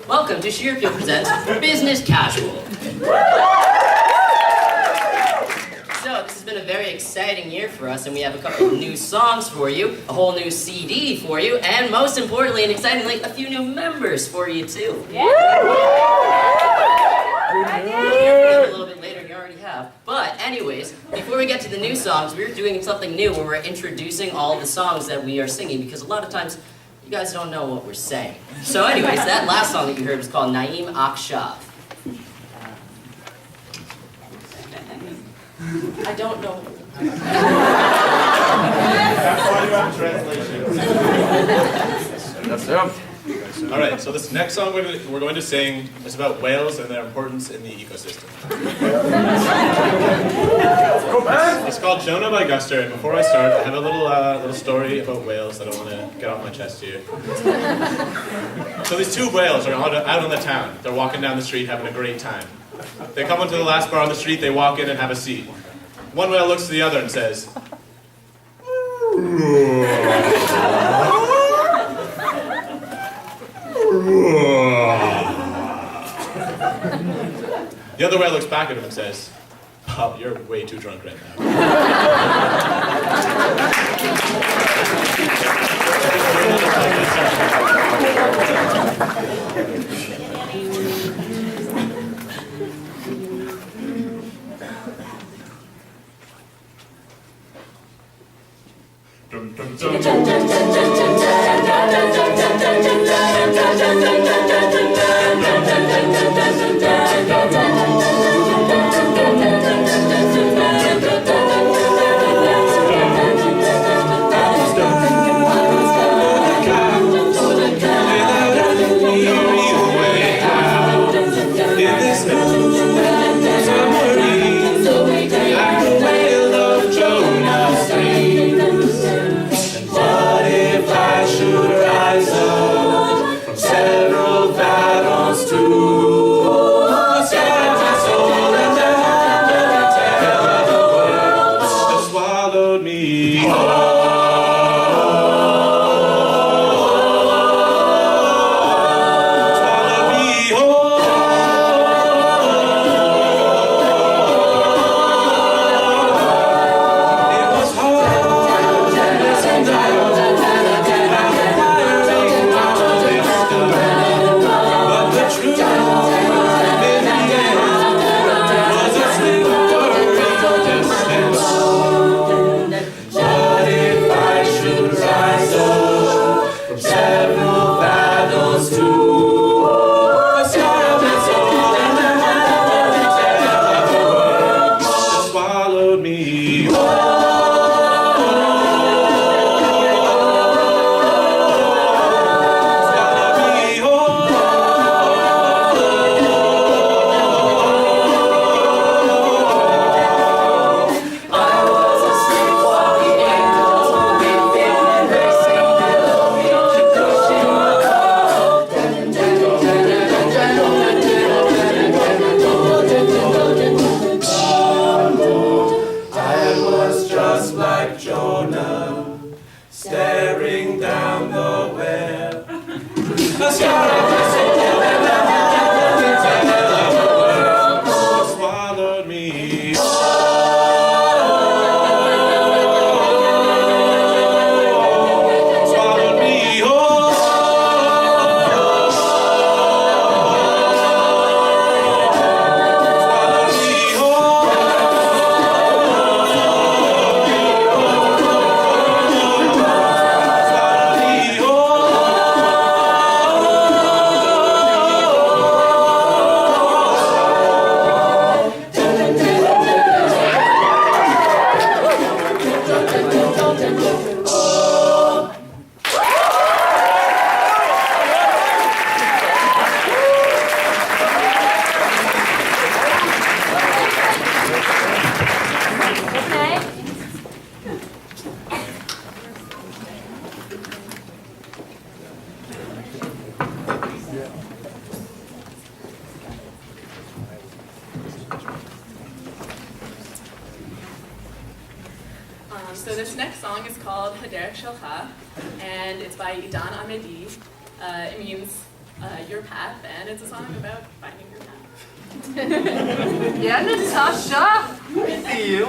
Welcome to ShirAppeal presents Business Casual. So this has been a very exciting year for us, and we have a couple of new songs for you, a whole new CD for you, and most importantly and excitingly, a few new members for you too. Yeah. A little bit later, you already have. But anyways, before we get to the new songs, we're doing something new where we're introducing all the songs that we are singing, because a lot of times you guys don't know what we're saying. So anyways, that last song that you heard was called Naim Akshav. I don't know. That's why you have translation. That's it. All right, so this next song we're going to sing is about whales and their importance in the ecosystem. It's called Jonah by Guster, and before I start, I have a little story about whales that I want to get off my chest here. So these two whales are out on the town. They're walking down the street having a great time. They come into the last bar on the street, they walk in and have a seat. One whale looks to the other and says, The other whale looks back at him and says, "Bob, you're way too drunk right now." Jonah, staring down the well. Swallowed me. Swallowed me whole. Swallowed me whole. So this next song is called Haderech Shelcha, and it's by Idan Amedi. It means your path, and it's a song about finding your path. Yeah, Natasha! I see you.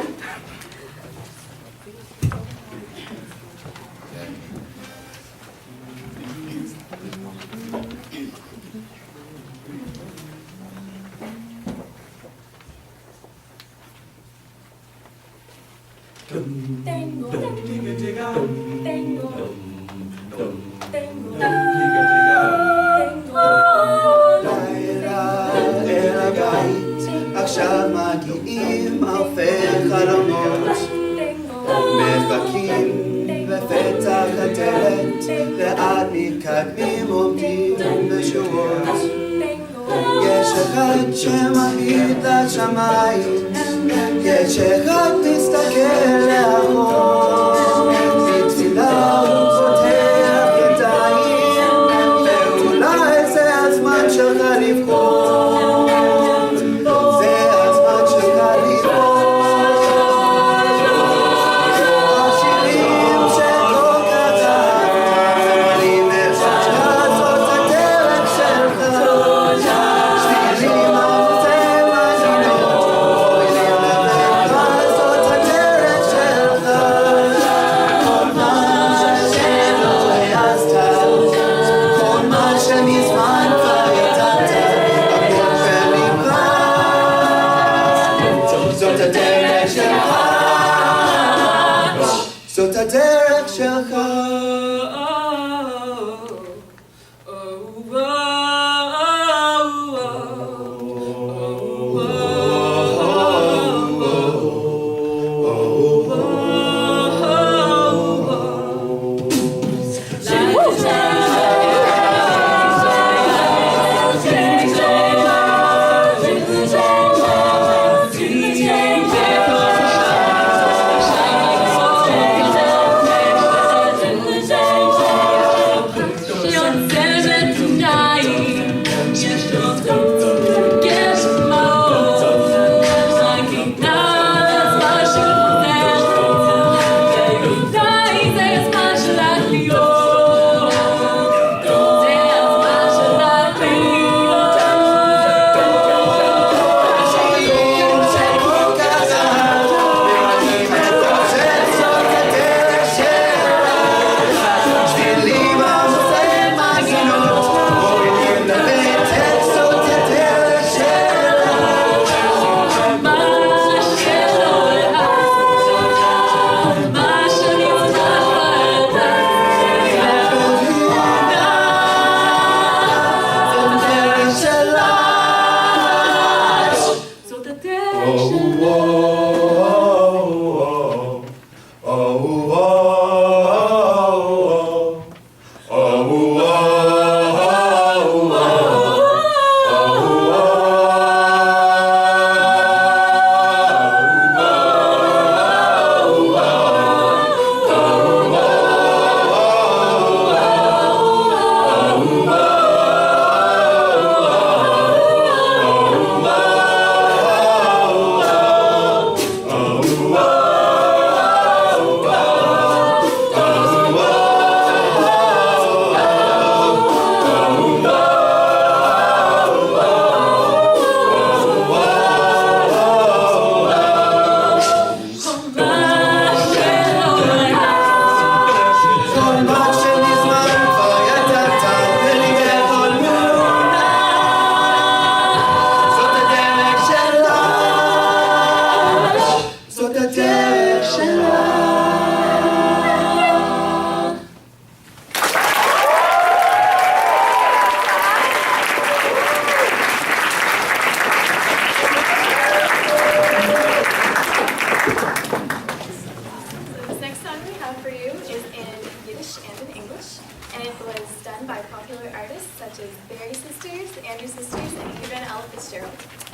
עכשיו מגיעים אלפי חלומות, מחכים בפתח הדלת, לאט מתקדמים עומדים בשורות. יש אחד שמביט לשמיים, יש אחד מסתכל לאחור, בתפילה הוא פותח ידיים, ואולי זה הזמן שלך לבחור. הדרך שלך.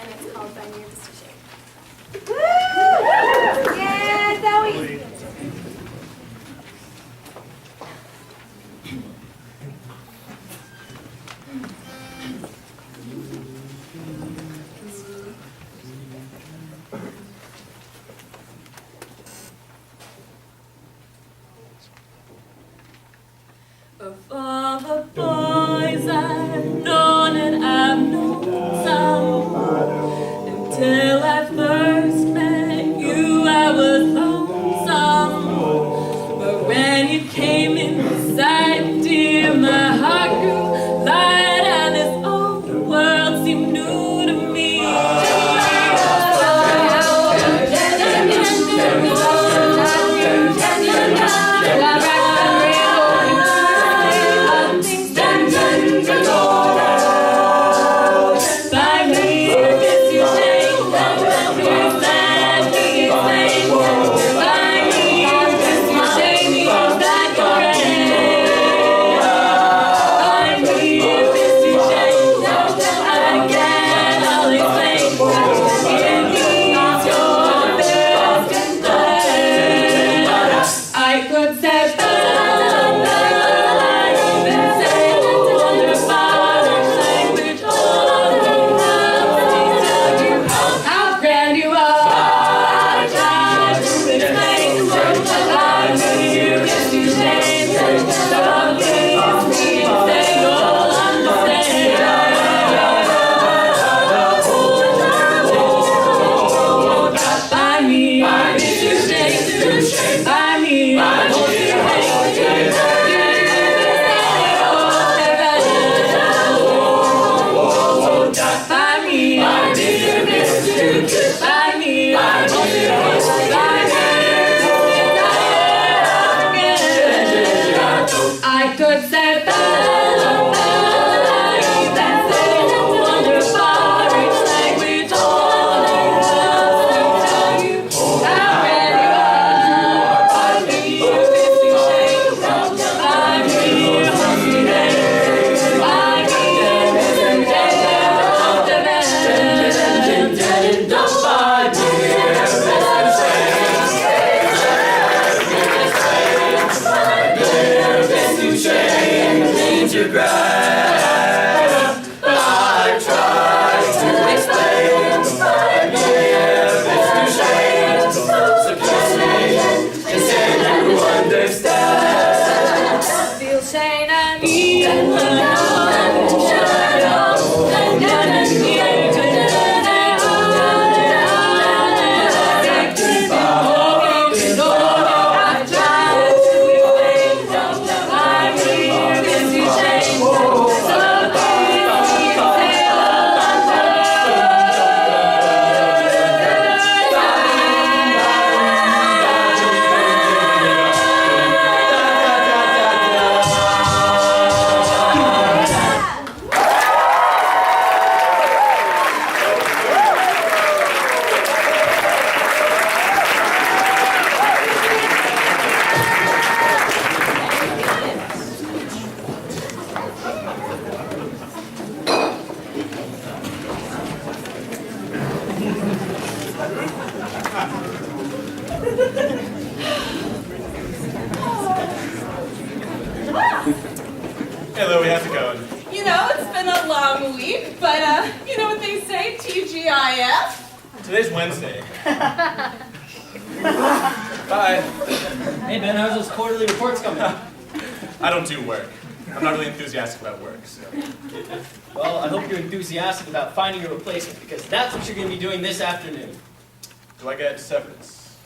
And it's called Bei Mir Bistu Shein. Yeah, that was Of all the boys I've known and I've known some, until I first met you I was lonesome. But when you came inside, dear, my heart grew light and this old world seemed new to me. to grasp. I tried to explain. Bei mir bist du Shein. So kiss me and say you understand. Feel Shein and me and Hey Louie, how's it going? You know, it's been a long week, but you know what they say, TGIF? Today's Wednesday. Bye. Hey Ben, how's those quarterly reports coming? I don't do work. I'm not really enthusiastic about work, so. Well, I hope you're enthusiastic about finding a replacement because that's what you're going to be doing this afternoon. Do I get severance?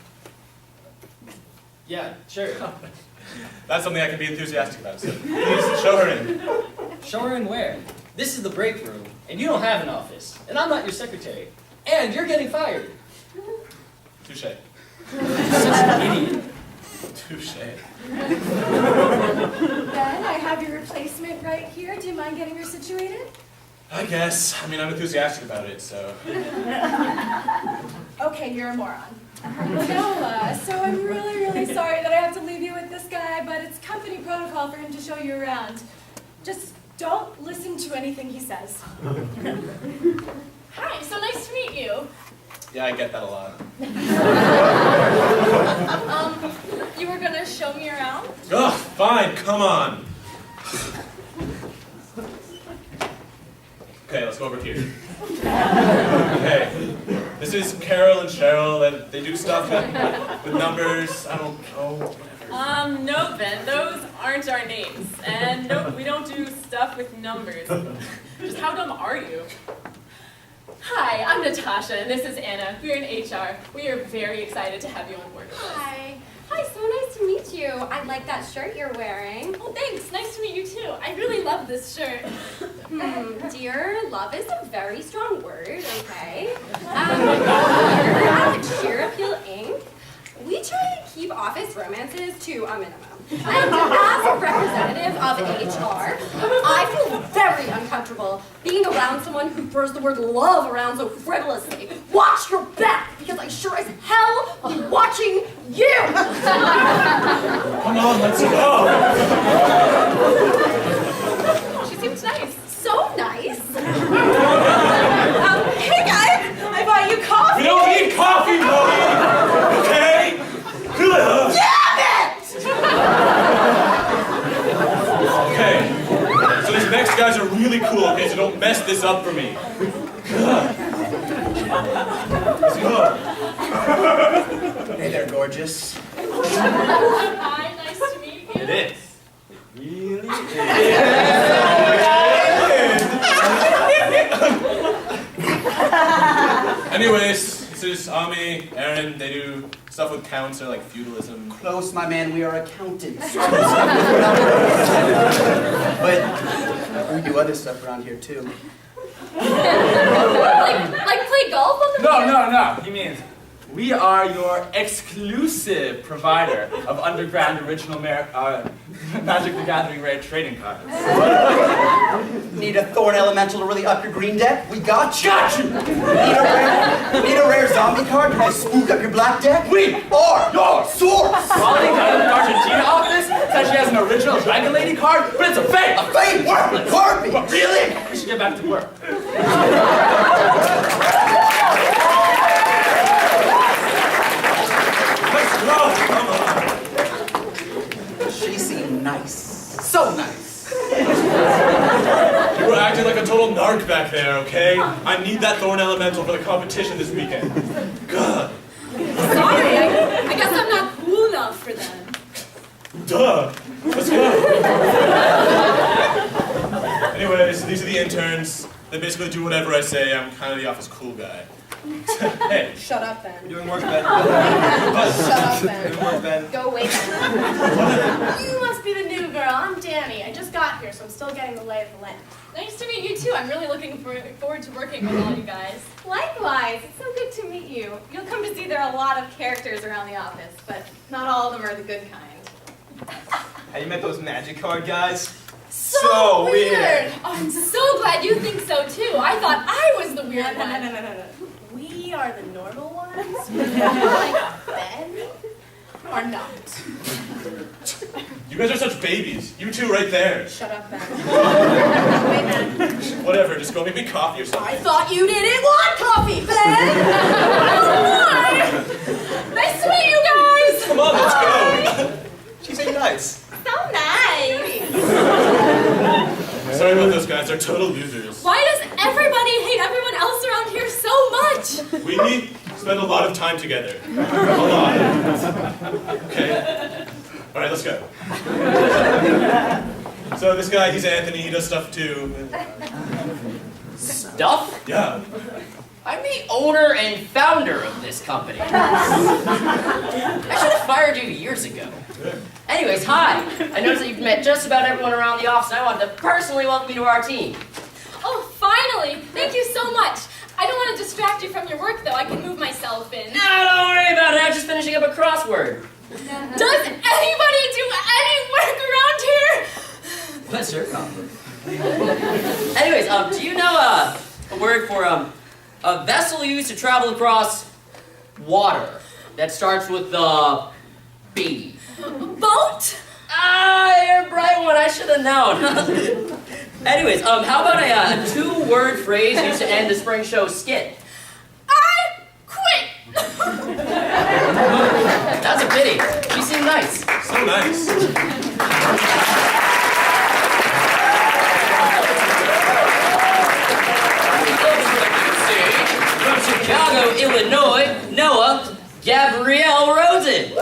Yeah, sure. That's something I can be enthusiastic about, so please show her in. Show her in where? This is the break room, and you don't have an office, and I'm not your secretary, and you're getting fired. Touche. Such an idiot. Touche. Ben, I have your replacement right here. Do you mind getting her situated? I guess. I mean, I'm enthusiastic about it, so. Okay, you're a moron. Noah, so I'm really sorry that I have to leave you with this guy, but it's company protocol for him to show you around. Just don't listen to anything he says. Hi, so nice to meet you. Yeah, I get that a lot. You were gonna show me around? Ugh, fine, come on. Okay, let's go over here. Okay, this is Carol and Cheryl, and they do stuff with numbers. I don't know. No, Ben, those aren't our names. And no, we don't do stuff with numbers. Just how dumb are you? Hi, I'm Natasha, and this is Anna. We're in HR. We are very excited to have you on board with us. Hi. Hi, so nice to meet you. I like that shirt you're wearing. Oh, thanks. Nice to meet you, too. I really love this shirt. Dear, love is a very strong word, okay? Here at Shir Appeal Inc., we try to keep office romances to a minimum. And as a representative of HR, I feel very uncomfortable being around someone who throws the word love around so frivolously. Watch your back, because I sure as hell am watching you! Come on, let's go. She seems nice. So nice. Hey guys, I bought you coffee. We don't need coffee, Molly. Okay? Damn it! Okay. So these next guys are really cool, okay? So don't mess this up for me. Let's go. Hey there, gorgeous. Hi, nice to meet you. It is. Really Anyways, this is Ami, Aaron. They do stuff with counts or like feudalism. Close, my man, we are accountants. But we do other stuff around here too. Like play golf on the No. He means we are your exclusive provider of underground original Magic the Gathering rare trading cards. Need a Thorn Elemental to really up your green deck? We got you! Need a rare zombie card to really spook up your black deck? We are your source! Calling down in the Argentina office says she has an original Dragon Lady card, but it's a fake! A fake worthless garbage! But really? We should get back to work. Let's go! Come on. She seemed nice. So nice. a total narc back there, okay? I need that thorn elemental for the competition this weekend. God. Sorry, I guess I'm not cool enough for them. Duh. Let's go. Anyways, these are the interns. They basically do whatever I say. I'm kind of the office cool guy. Hey. Shut up, Ben. Doing work, Ben. Shut up, Ben. Doing work, Ben. Go away, Ben. You must be the new girl. I'm Danny. I just got here, so I'm still getting the lay of the land. Nice to meet you too. I'm really looking forward to working with all you guys. Likewise, it's so good to meet you. You'll come to see there are a lot of characters around the office, but not all of them are the good kind. Have you met those magic card guys? So weird. Oh, I'm so glad you think so too. I thought I was the weird one. No. We are the normal ones. Like Ben. Or not. You guys are such babies. You two right there. Shut up, Ben. Wait, man. Whatever, just go make me coffee or something. I thought you didn't want coffee, Ben. Oh, nice to meet you guys. Come on, let's go. She's so nice. So nice! Sorry about those guys, they're total losers. Why does everybody hate everyone else around here so much? We spend a lot of time together. A lot. Okay. Alright, let's go. So this guy, he's Anthony, he does stuff too. Stuff? Yeah. I'm the owner and founder of this company. I should have fired you years ago. Anyways, hi. I noticed that you've met just about everyone around the office, and I wanted to personally welcome you to our team. Oh, finally! Thank you so much. I don't want to distract you from your work, though. I can move myself in. No, don't worry about it. I'm just finishing up a crossword. Does anybody do any work around here? What's your compliment? Anyways, do you know a word for a vessel used to travel across water that starts with the B? Boat? Ah, you're a bright one. I should have known. Anyways, how about a two-word phrase used to end the spring show skit? I quit! That's a pity. You seem nice. So nice. From Chicago, Illinois, Noah Gabrielle Rosen.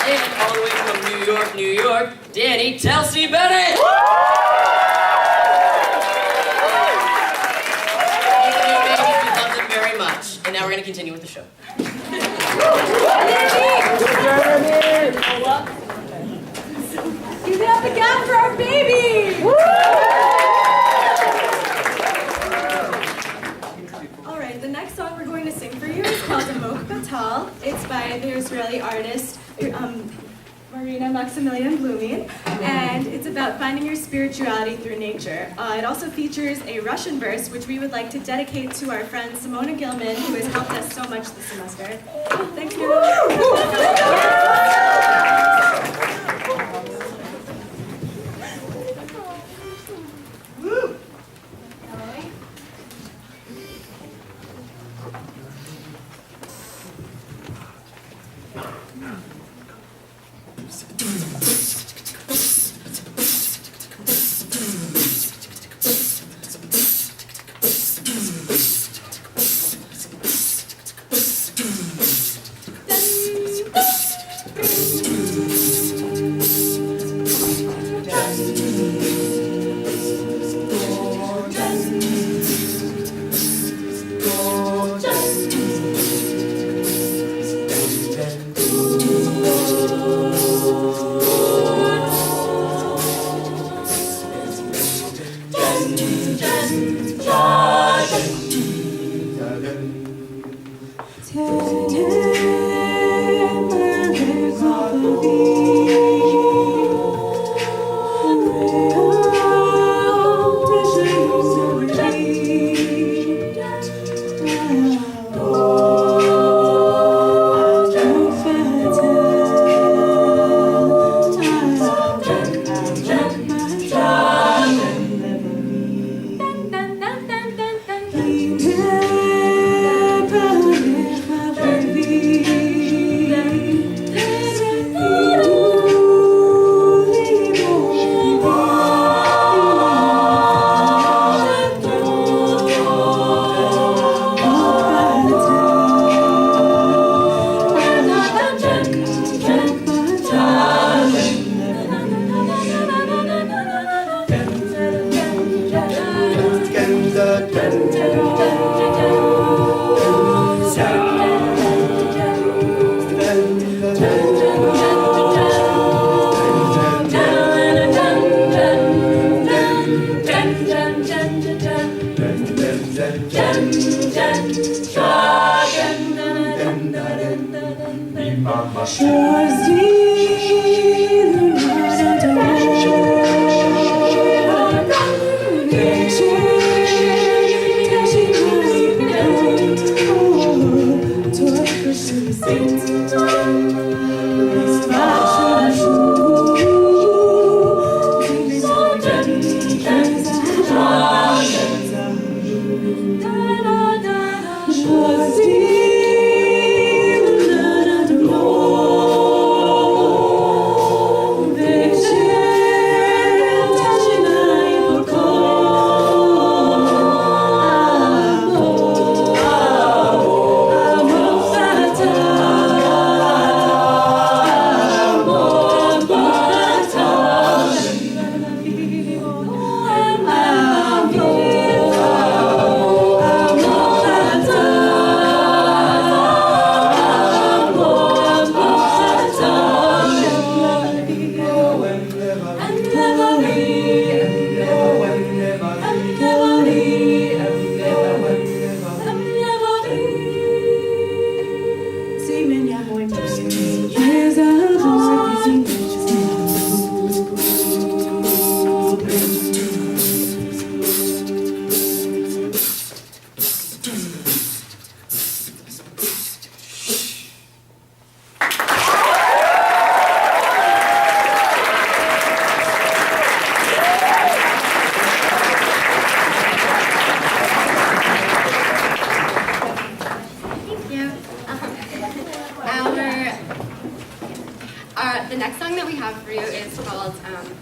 And all the way from New York, Danny Telsey Bennett. We love them very much. And now we're going to continue with the show. Give it up again for our baby! Alright, the next song we're going to sing for you is called Mo Batach. It's by the Israeli artist Marina Maximilian Blumin, and it's about finding your spirituality through nature. It also features a Russian verse, which we would like to dedicate to our friend Umona Gilman, who has helped us so much this semester. Thanks,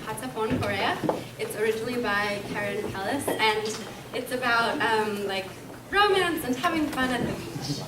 Patapon, Korea. It's originally by Karen Pellis, and it's about like romance and having fun at the beach.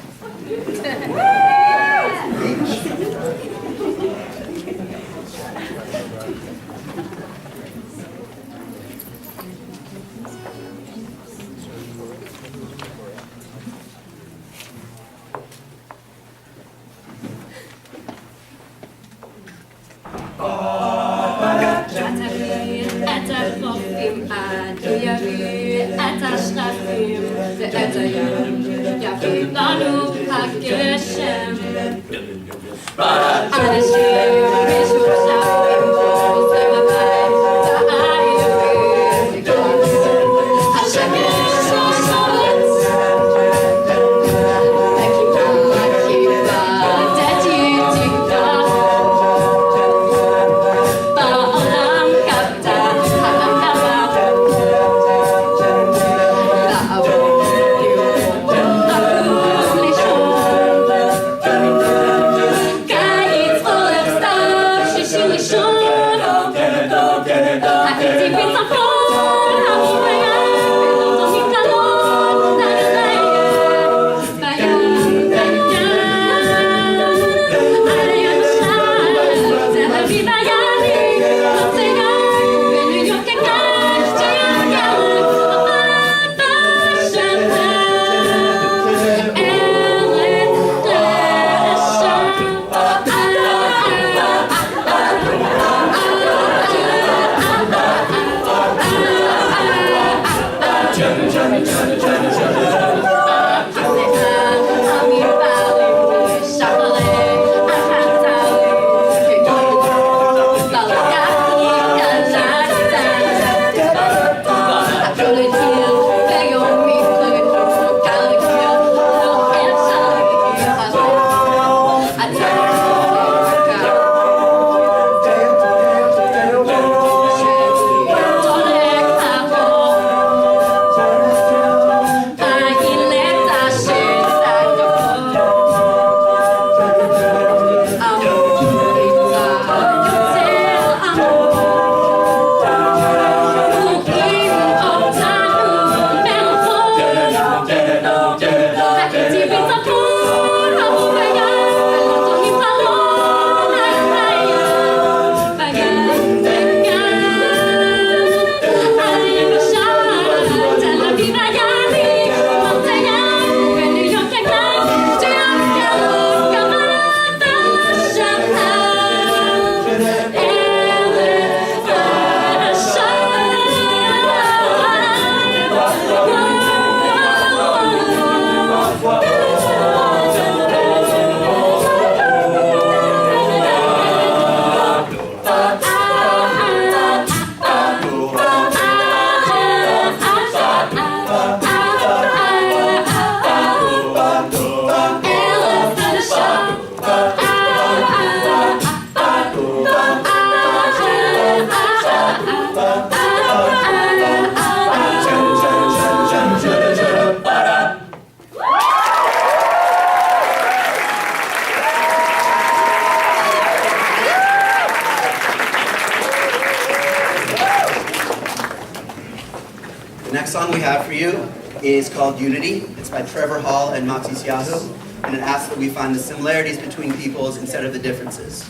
Song we have for you is called Unity. It's by Trevor Hall and Maxis Yahoo, and it asks that we find the similarities between peoples instead of the differences.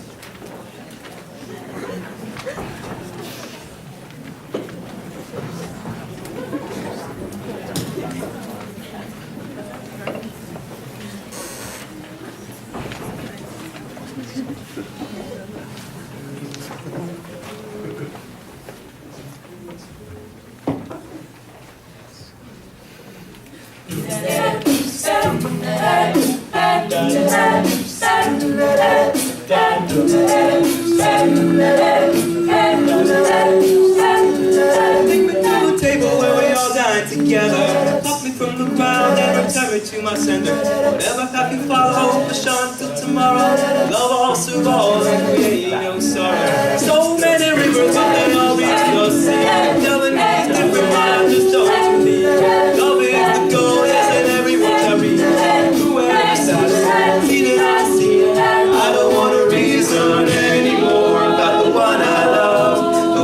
Together, pop me from the ground and return me to my sender. Whatever path you follow, push on till tomorrow. Love all survival and create no sorrow. So many rivers, but they all reach your sea. Telling me it's different, but I just don't to me. Love is the goal, yes, and everyone shall be. Whoever satisfied, see that I see. I don't want to reason anymore about the one I love. The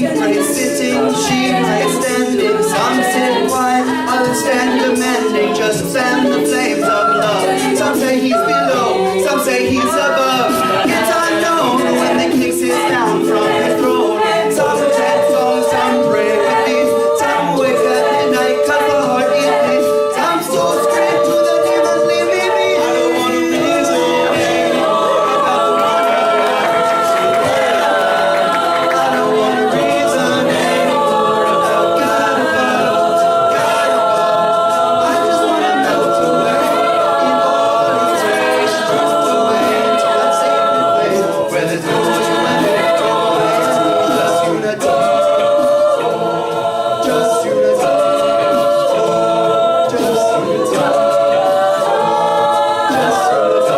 praise sitting, she praise standing. Some sit quiet, others stand demanding. Just fan the flames of love. Some say he's below, some say he's above. It's unknown when the king sits down from his throne. Some chant songs, some pray with peace. Some wake at midnight 'cause the heart is peace. Some still scream to the demons, leave me be. I don't want to reason anymore about the one I love. I don't want to reason anymore about God above, God above. I just want to melt away in all His grace, drift away into that sacred place where there's no you and me, just unity, just unity, just unity, just unity.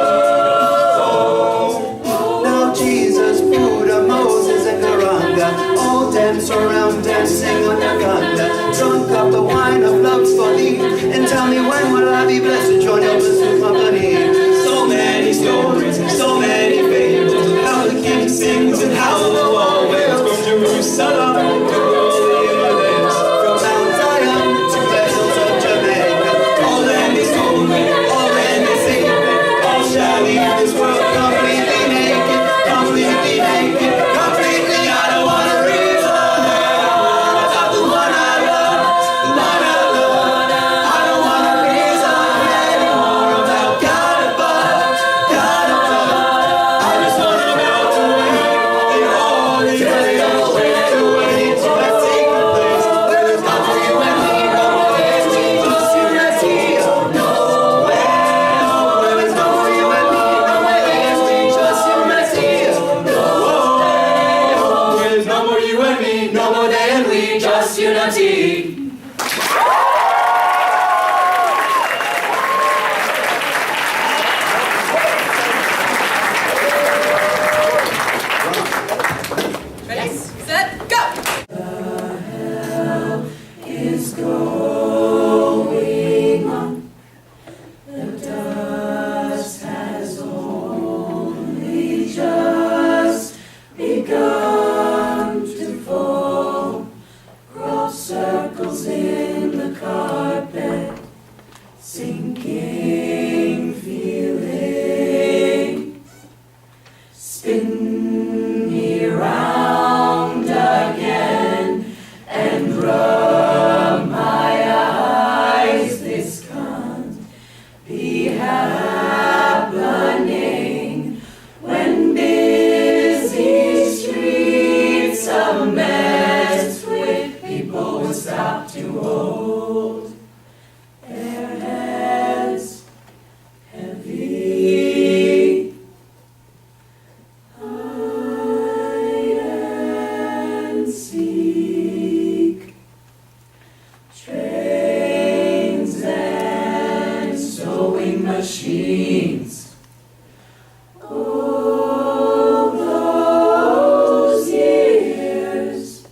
Now Jesus, Buddha, Moses, and Garanga all dance around and sing on their ganga. Drunk up the wine of love's folly, and tell me when will I be blessed to join your blessed company? So many stories, so many fables of how the king sings and how the wall wails from Jerusalem to all the inner from Mount Zion to the hills of Jamaica. All land is holy, all land is sacred. All shall leave this world completely naked, completely naked, completely. I don't want to reason about the one I love, the one I love. I don't want to reason anymore about God above, God above. I just want to melt away in all His grace, drift away to that sacred place where there's not for you and me, no way, just unity, no way. Where there's no for you and me, no way, just unity, no way. Where there's no more you and me, no more they and we, just unity. Ready, set, go! Is going on. The dust has only just begun to fall. Cross circles in the carpet, sinking feeling. Spin me round again and rub my eyes. This can't be happening when busy streets a mess with people would stop to hold their heads heavy. Hide and seek. Trains and sewing machines. All those years,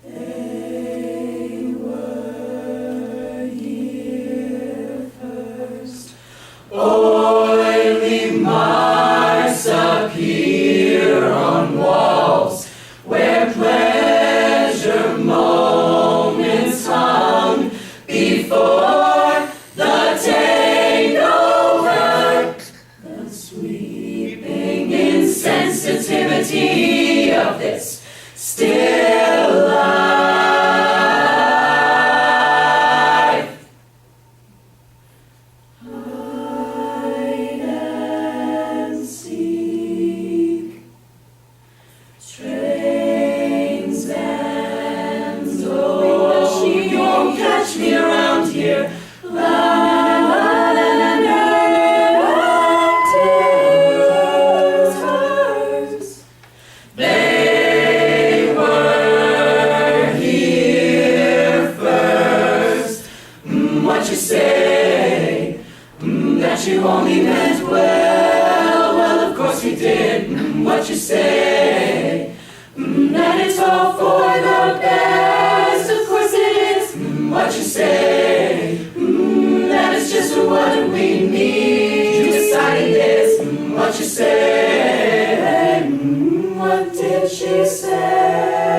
they were here first. Oily marks appear on walls where pleasure moments hung before the takeover. The sweeping insensitivity of this still life. Hide and seek. Trains and oh, don't catch me around here. La la la la la la tears. They were here first. What you say? That you only meant well. Well, of course we did. What you say? That it's all for the best. Of course it is. What you say? That it's just what we need. You decided this. What you say? What did she say?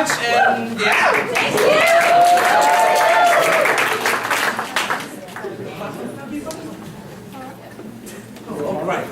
much, and yeah. Thank you. All right.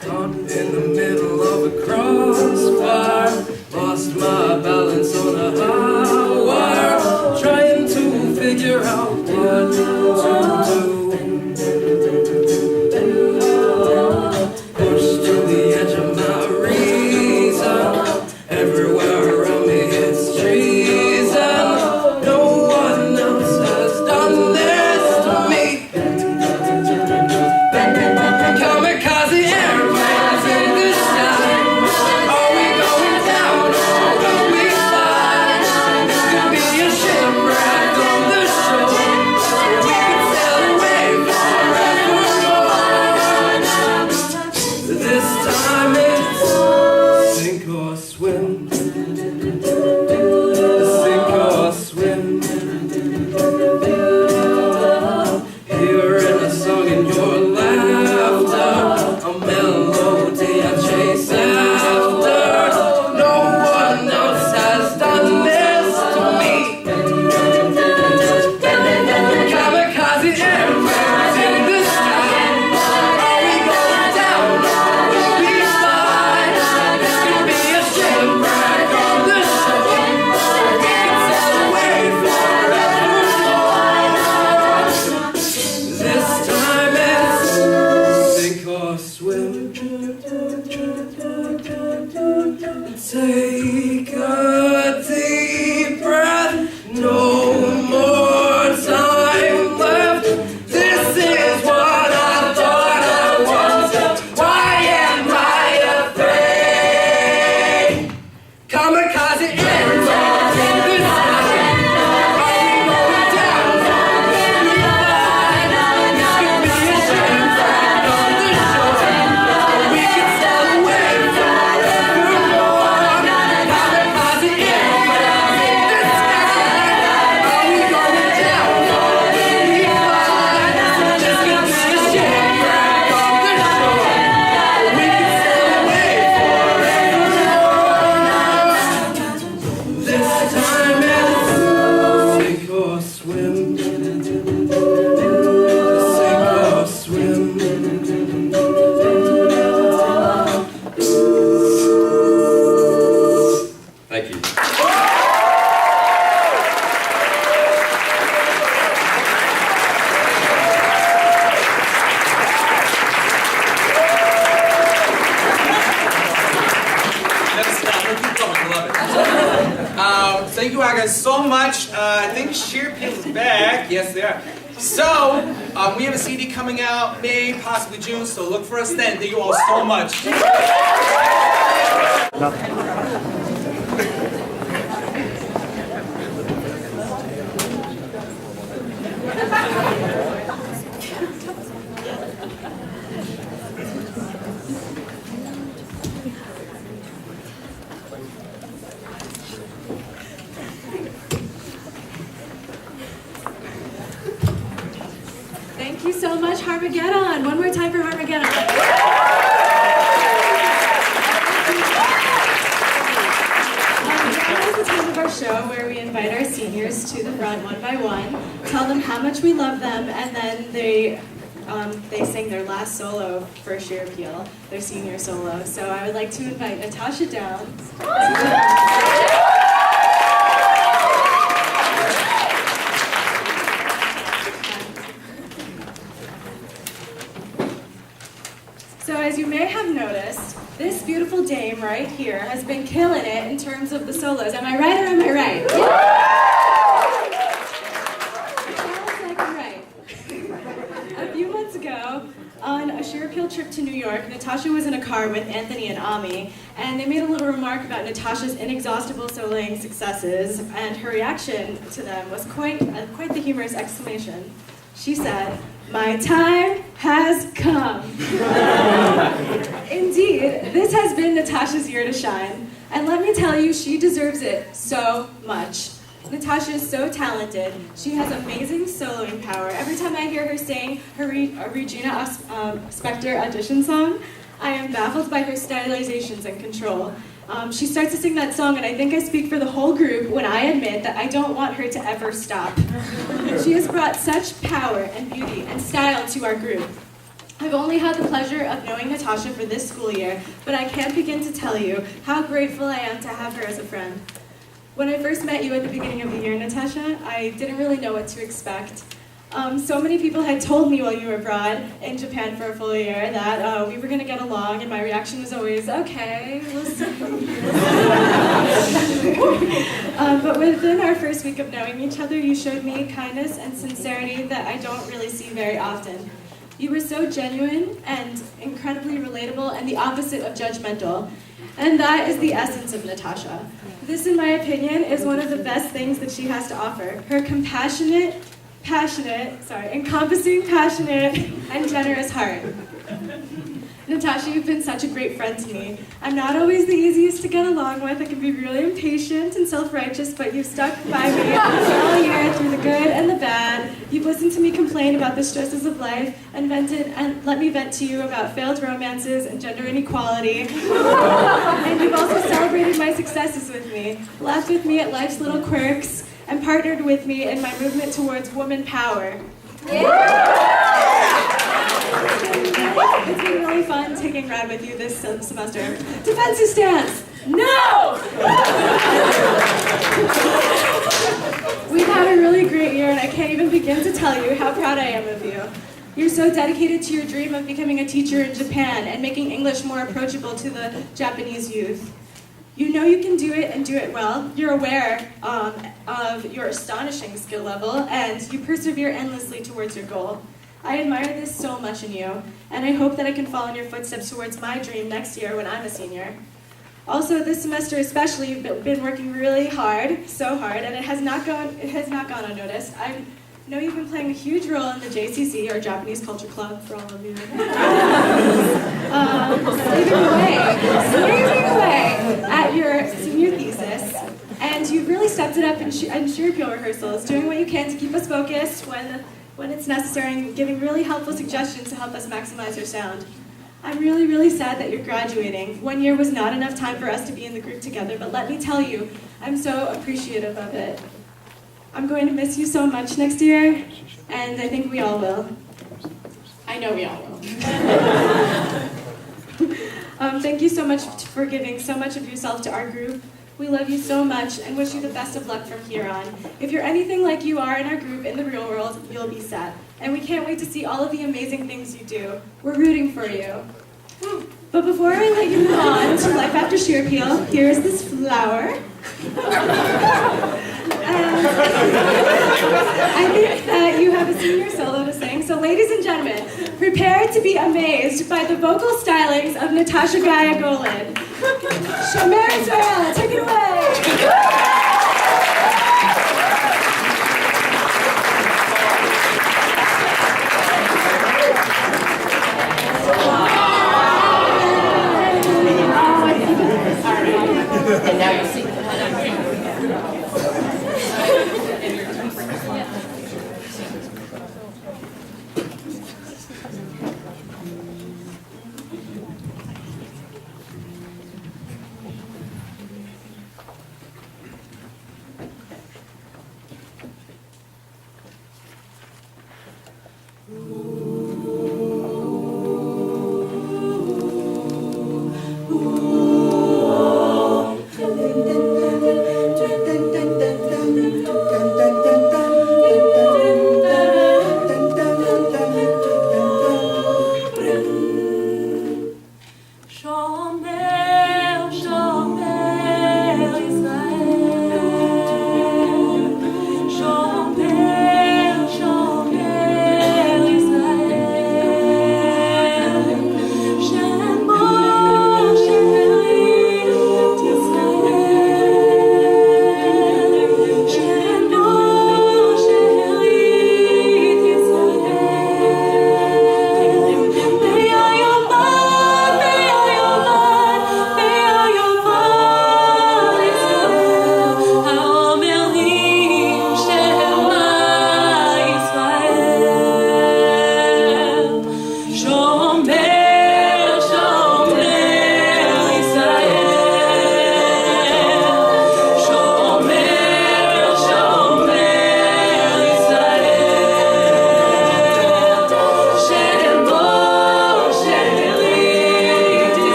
Caught in the middle of a crossfire, lost my balance on a high wire, trying to figure out what to do. Pushed to the edge of my reason, everywhere around me it's treason. No one else has done this to me. Kamikaze airplanes in the sky. Are we going down or will we fly? This could be a shipwreck on the shore. We could sail away forevermore. This time it's sink or swim. Sink or swim. Hearing a song in your laughter, a melody I chase after. No one else has done this to me. Kamikaze airplanes in the sky. Are we going down or will we fly? This could be a shipwreck on the shore. We could sail away forevermore. This time it's sink or swim. Take a deep breath. No more time left. This is what I thought I wanted. Why am I afraid? Kamikaze airplanes in the sky. Are we going down or will we fly? This could be a shipwreck on the shore. We could sail away forevermore. Kamikaze airplanes in the sky. Are we going down or will we fly? This could be a shipwreck on the shore. We could sail away forevermore. This time it's sink or swim. Sink or swim. Thank you. Never stop. We'll keep going. I love it. Thank you guys so much. I think ShirAppeal is back. Yes, they are. So, we have a CD coming out May, possibly June, so look for us then. Thank you all so much. Thank you so much, Harmageddon. One more time for Harmageddon. Now is the time of our show where we invite our seniors to the front one by one, tell them how much we love them, and then they sing their last solo for ShirAppeal, their senior solo. So I would like to invite Natasha down. So as you may have noticed, this beautiful dame right here has been killing it in terms of the solos. Am I right or am I right? Sounds like I'm right. A few months ago, on a ShirAppeal trip to New York, Natasha was in a car with Anthony and Ami, and they made a little remark about Natasha's inexhaustible soloing successes, and her reaction to them was quite the humorous exclamation. She said, "My time has come." Indeed, this has been Natasha's year to shine. And let me tell you, she deserves it so much. Natasha is so talented. She has amazing soloing power. Every time I hear her sing her Regina Spektor audition song, I am baffled by her stylizations and control. She starts to sing that song, and I think I speak for the whole group when I admit that I don't want her to ever stop. She has brought such power and beauty and style to our group. I've only had the pleasure of knowing Natasha for this school year, but I can't begin to tell you how grateful I am to have her as a friend. When I first met you at the beginning of the year, Natasha, I didn't really know what to expect. So many people had told me while you were abroad in Japan for a full year that we were going to get along, and my reaction was always, okay, we'll see. But within our first week of knowing each other, you showed me kindness and sincerity that I don't really see very often. You were so genuine and incredibly relatable and the opposite of judgmental. And that is the essence of Natasha. This, in my opinion, is one of the best things that she has to offer. Her encompassing, passionate, and generous heart. Natasha, you've been such a great friend to me. I'm not always the easiest to get along with. I can be really impatient and self-righteous, but you've stuck by me all year through the good and the bad. You've listened to me complain about the stresses of life and let me vent to you about failed romances and gender inequality. And you've also celebrated my successes with me, laughed with me at life's little quirks, and partnered with me in my movement towards woman power. It's been really fun taking ride with you this semester. Defensive stance! No! We've had a really great year, and I can't even begin to tell you how proud I am of you. You're so dedicated to your dream of becoming a teacher in Japan and making English more approachable to the Japanese youth. You know you can do it and do it well. You're aware of your astonishing skill level, and you persevere endlessly towards your goal. I admire this so much in you, and I hope that I can follow in your footsteps towards my dream next year when I'm a senior. Also, this semester especially, you've been working really hard, so hard, and it has not gone unnoticed. I know you've been playing a huge role in the JCC, or Japanese Culture Club, for all of you. Slaving away at your senior thesis, and you've really stepped it up in ShirAppeal rehearsals, doing what you can to keep us focused when it's necessary, and giving really helpful suggestions to help us maximize your sound. I'm really, really sad that you're graduating. 1 year was not enough time for us to be in the group together, but let me tell you, I'm so appreciative of it. I'm going to miss you so much next year, and I think we all will. I know we all will. Thank you so much for giving so much of yourself to our group. We love you so much and wish you the best of luck from here on. If you're anything like you are in our group in the real world, you'll be set. And we can't wait to see all of the amazing things you do. We're rooting for you. But before I let you move on to life after ShirAppeal, here's this flower. I think that you have a senior solo to sing, so ladies and gentlemen, prepare to be amazed by the vocal stylings of Natasha Gaia Golan. Shomer Israel, take it away! And now you see.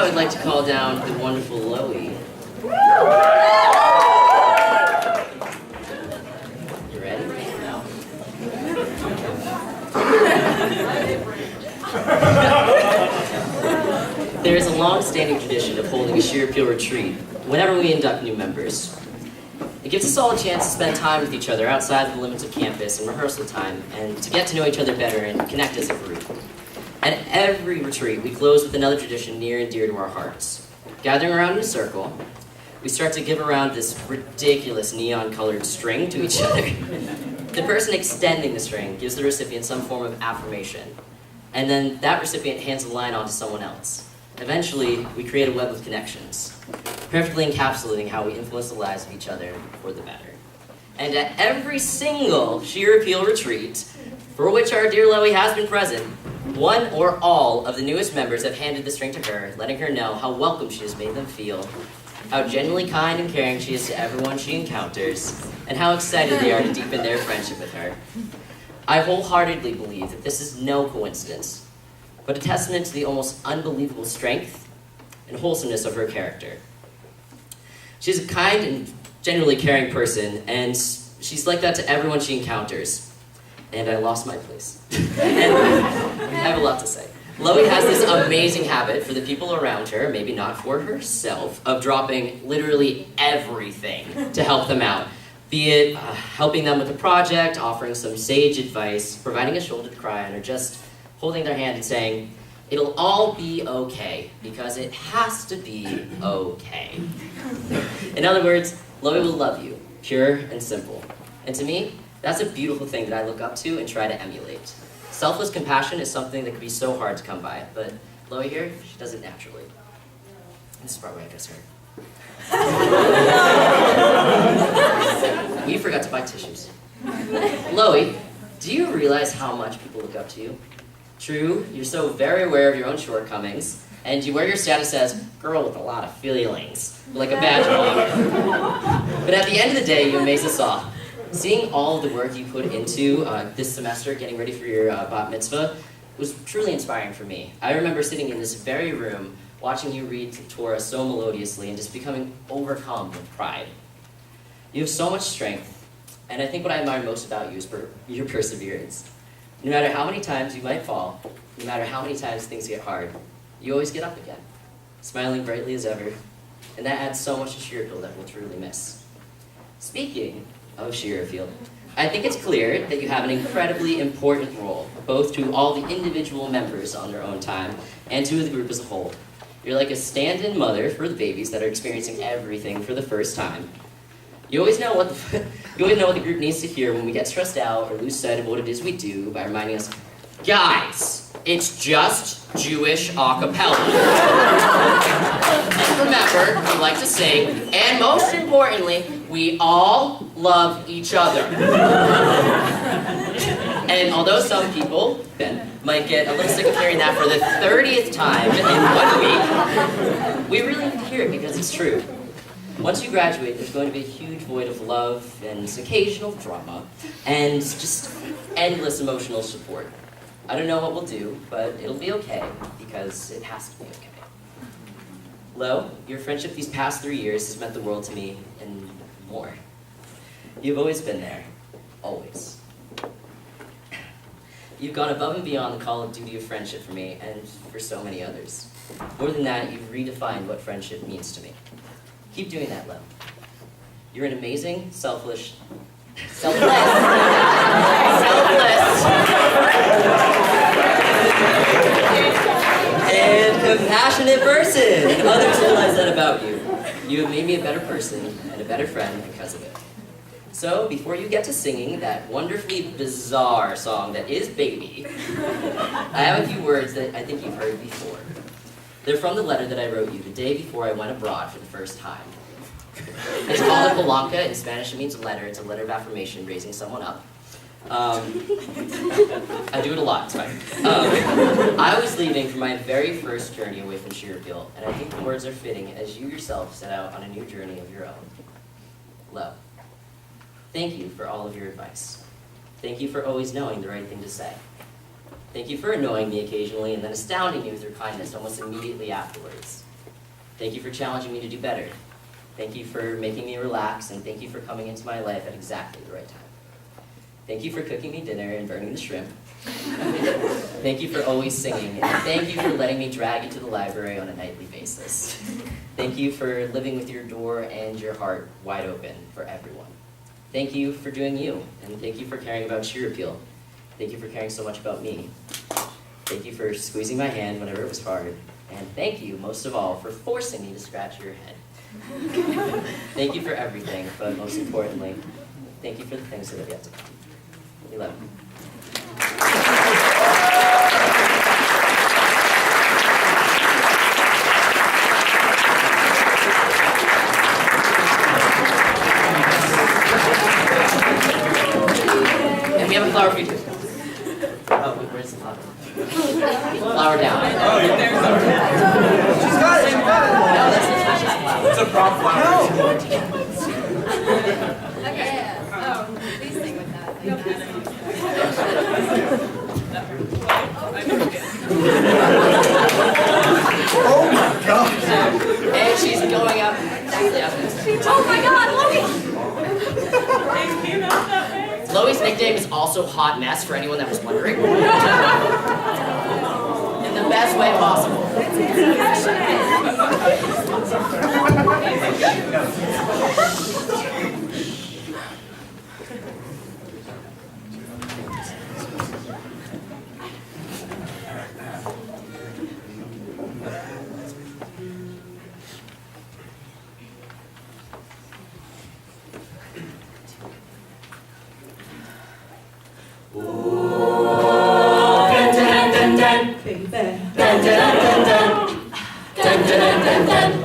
I would like to call down the wonderful Loie. You ready? There is a long-standing tradition of holding a Shir Appeal retreat whenever we induct new members. It gives us all a chance to spend time with each other outside the limits of campus and rehearsal time, and to get to know each other better and connect as a group. At every retreat, we close with another tradition near and dear to our hearts. Gathering around in a circle, we start to give around this ridiculous neon-colored string to each other. The person extending the string gives the recipient some form of affirmation, and then that recipient hands the line on to someone else. Eventually, we create a web of connections, perfectly encapsulating how we influence the lives of each other for the better. And at every single Shir Appeal retreat, for which our dear Loie has been present, one or all of the newest members have handed the string to her, letting her know how welcome she has made them feel, how genuinely kind and caring she is to everyone she encounters, and how excited they are to deepen their friendship with her. I wholeheartedly believe that this is no coincidence, but a testament to the almost unbelievable strength and wholesomeness of her character. She's a kind and genuinely caring person, and she's like that to everyone she encounters. And I lost my place. And I have a lot to say. Loie has this amazing habit for the people around her, maybe not for herself, of dropping literally everything to help them out. Be it helping them with a project, offering some sage advice, providing a shoulder to cry on, or just holding their hand and saying, "It'll all be okay, because it has to be okay." In other words, Loie will love you, pure and simple. And to me, that's a beautiful thing that I look up to and try to emulate. Selfless compassion is something that can be so hard to come by, but Loie here, she does it naturally. This is probably why I dress her. We forgot to buy tissues. Loie, do you realize how much people look up to you? True, you're so very aware of your own shortcomings, and you wear your status as girl with a lot of feelings, like a badge of honor. But at the end of the day, you amaze us all. Seeing all of the work you put into this semester, getting ready for your bat mitzvah, was truly inspiring for me. I remember sitting in this very room, watching you read Torah so melodiously, and just becoming overcome with pride. You have so much strength, and I think what I admire most about you is your perseverance. No matter how many times you might fall, no matter how many times things get hard, you always get up again, smiling brightly as ever, and that adds so much to Shir Appeal that we'll truly miss. Speaking of Shir Appeal, I think it's clear that you have an incredibly important role, both to all the individual members on their own time, and to the group as a whole. You're like a stand-in mother for the babies that are experiencing everything for the first time. You always know what the group needs to hear when we get stressed out or lose sight of what it is we do by reminding us, guys, it's just Jewish a cappella. And remember, we like to sing, and most importantly, we all love each other. And although some people, Ben, might get a little sick of hearing that for the 30th time in 1 week, we really need to hear it because it's true. Once you graduate, there's going to be a huge void of love and occasional drama and just endless emotional support. I don't know what we'll do, but it'll be okay because it has to be okay. Lo, your friendship these past 3 years has meant the world to me and more. You've always been there. Always. You've gone above and beyond the call of duty of friendship for me and for so many others. More than that, you've redefined what friendship means to me. Keep doing that, Lo. You're an amazing, selfless, and compassionate person, and others realize that about you. You have made me a better person and a better friend because of it. So, before you get to singing that wonderfully bizarre song that is Baby, I have a few words that I think you've heard before. They're from the letter that I wrote you the day before I went abroad for the first time. It's called a palanca. In Spanish, it means a letter. It's a letter of affirmation, raising someone up. I do it a lot, it's fine. I was leaving for my very first journey away from Shir Appeal, and I think the words are fitting as you yourself set out on a new journey of your own. Lo, thank you for all of your advice. Thank you for always knowing the right thing to say. Thank you for annoying me occasionally and then astounding me with your kindness almost immediately afterwards. Thank you for challenging me to do better. Thank you for making me relax, and thank you for coming into my life at exactly the right time. Thank you for cooking me dinner and burning the shrimp. Thank you for always singing, and thank you for letting me drag you to the library on a nightly basis. Thank you for living with your door and your heart wide open for everyone. Thank you for doing you, and thank you for caring about ShirAppeal. Thank you for caring so much about me. Thank you for squeezing my hand whenever it was hard, and thank you, most of all, for forcing me to scratch your head. Thank you for everything, but most importantly, thank you for the things that have yet to come. We love you. And we have a flower for you too. Oh, where's the flower? Flower down. Oh, you're there. She's got it. She's got it. No, that's Natasha's flower. It's a prom flower. Okay. Oh, please sing with that. Oh my God. And she's going up. Oh my God, Lois! Chloe's nickname is also Hot Mess, for anyone that was wondering. In the best way possible. Time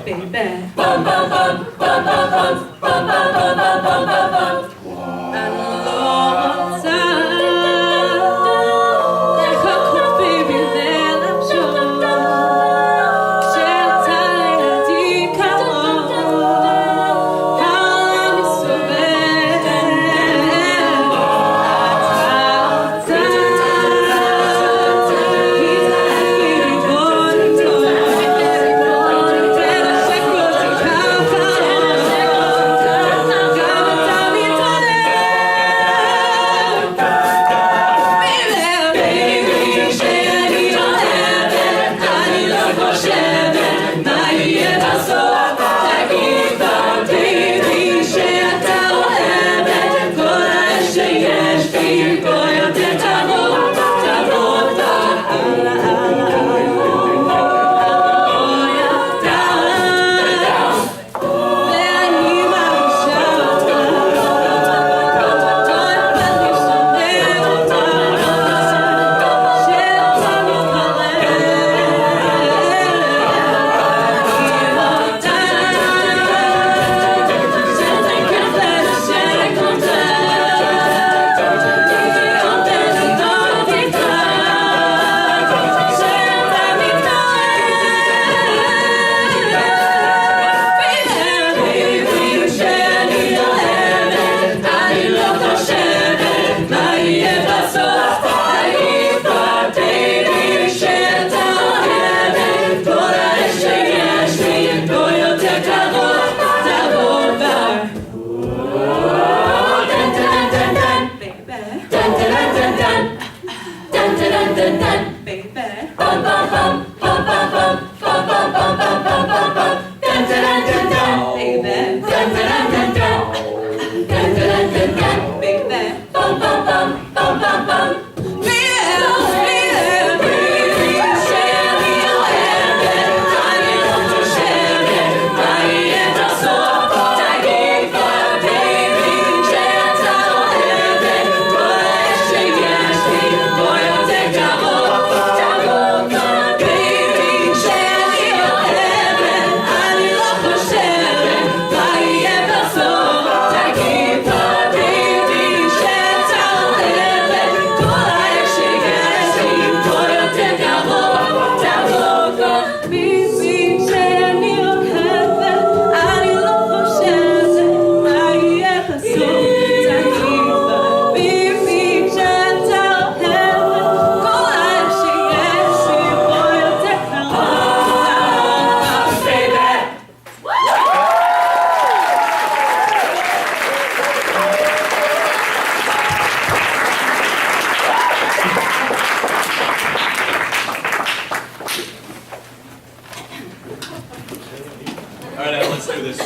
Alright, Anna, let's do this.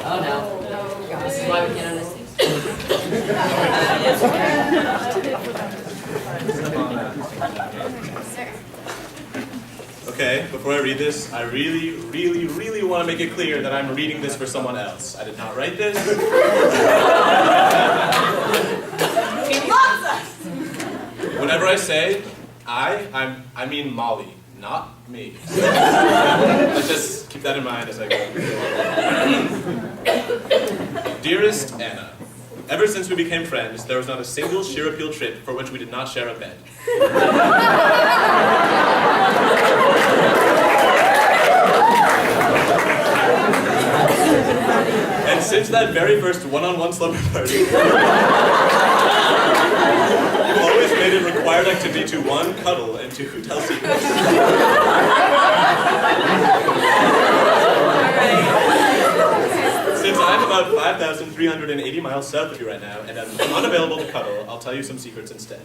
Oh no. This is why we can't understand. Okay, before I read this, I really want to make it clear that I'm reading this for someone else. I did not write this. He loves us! Whenever I say I mean Molly, not me. Let's just keep that in mind as I go. Dearest Anna, ever since we became friends, there was not a single ShirAppeal trip for which we did not share a bed. And since that very first one-on-one slumber party, you've always made it required activity to 1, cuddle, and 2, tell secrets. Since I'm about 5,380 miles south of you right now, and I'm unavailable to cuddle, I'll tell you some secrets instead.